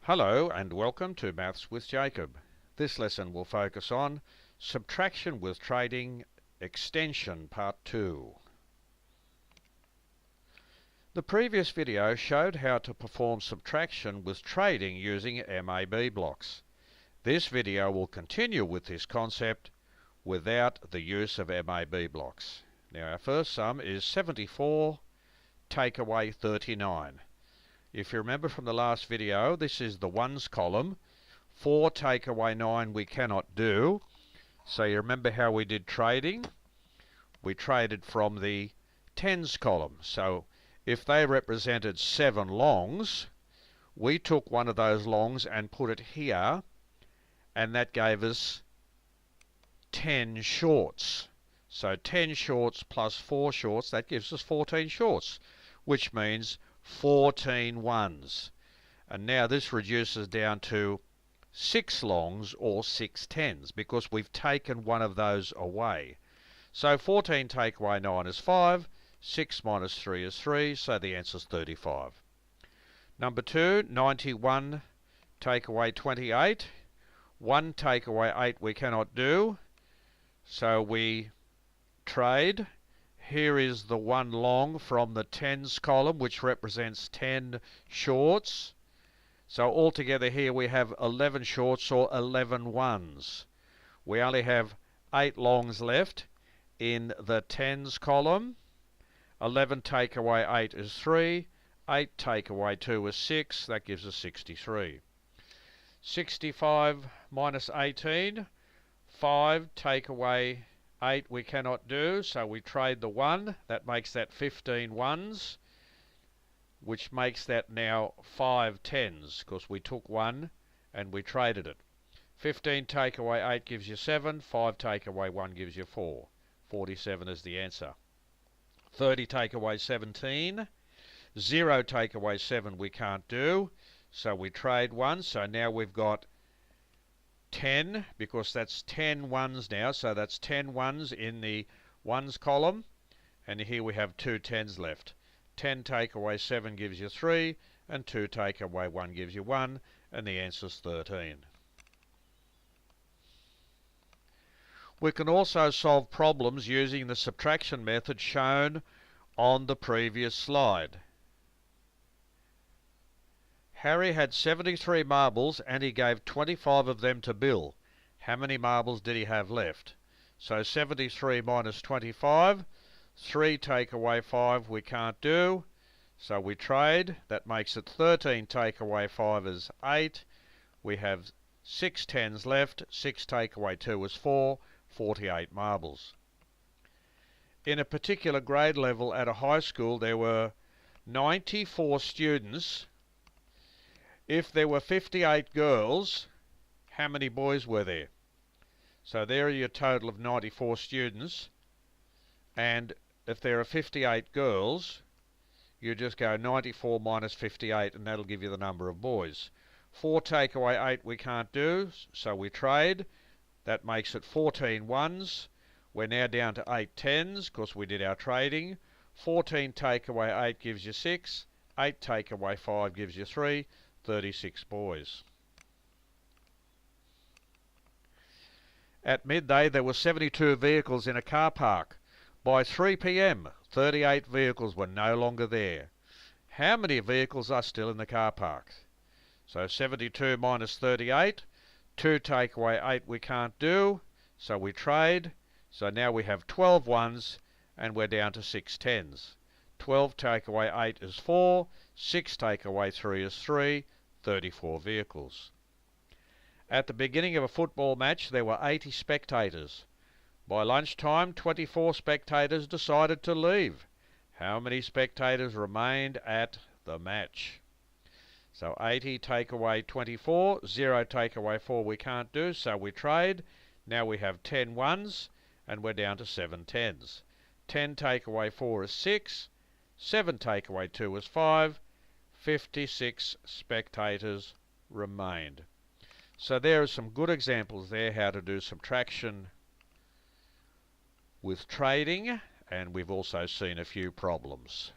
Hello and welcome to Maths with Jacob. This lesson will focus on Subtraction with Trading Extension Part 2. The previous video showed how to perform subtraction with trading using MAB blocks. This video will continue with this concept without the use of MAB blocks. Now our first sum is 74 take away 39. If you remember from the last video, this is the ones column. 4 take away 9 we cannot do. So you remember how we did trading? We traded from the tens column. So if they represented 7 longs, we took one of those longs and put it here, and that gave us 10 shorts. So 10 shorts plus 4 shorts, that gives us 14 shorts, which means 14 ones. And now this reduces down to 6 longs or 6 tens because we've taken one of those away. So 14 take away 9 is 5, 6 minus 3 is 3, so the answer is 35. Number 2, 91 take away 28. 1 take away 8 we cannot do, so we trade. Here is the one long from the tens column, which represents 10 shorts. So altogether here we have 11 shorts or 11 ones. We only have 8 longs left in the tens column. 11 take away 8 is 3. 8 take away 2 is 6. That gives us 63. 65 minus 18. 5 take away 8 we cannot do, so we trade the 1. That makes that 15 ones, which makes that now 5 tens, because we took 1 and we traded it. 15 take away 8 gives you 7. 5 take away 1 gives you 4. 47 is the answer. 30 take away 17. 0 take away 7 we can't do, so we trade 1. So now we've got 10, because that's 10 ones now, so that's 10 ones in the ones column, and here we have 2 tens left. 10 take away 7 gives you 3, and 2 take away 1 gives you 1, and the answer is 13. We can also solve problems using the subtraction method shown on the previous slide. Harry had 73 marbles and he gave 25 of them to Bill. How many marbles did he have left? So 73 minus 25, 3 take away 5 we can't do, so we trade. That makes it 13 take away 5 is 8. We have 6 tens left. 6 take away 2 is 4, 48 marbles. In a particular grade level at a high school there were 94 students. If there were 58 girls, how many boys were there? So there are your total of 94 students. And if there are 58 girls, you just go 94 minus 58 and that'll give you the number of boys. 4 take away 8 we can't do, so we trade. That makes it 14 ones. We're now down to 8 tens because we did our trading. 14 take away 8 gives you 6. 8 take away 5 gives you 3. 36 boys. At midday there were 72 vehicles in a car park. By 3 p.m. 38 vehicles were no longer there. How many vehicles are still in the car park? So 72 minus 38. 2 take away 8 we can't do, so we trade. So now we have 12 ones and we're down to 6 tens. 12 take away 8 is 4. 6 take away 3 is 3. 34 vehicles. At the beginning of a football match there were 80 spectators. By lunchtime 24 spectators decided to leave. How many spectators remained at the match? So 80 take away 24. 0 take away 4 we can't do, so we trade. Now we have 10 ones and we're down to 7 tens. 10 take away 4 is 6. 7 take away 2 is 5. 56 spectators remained. So there are some good examples there how to do subtraction with trading, and we've also seen a few problems.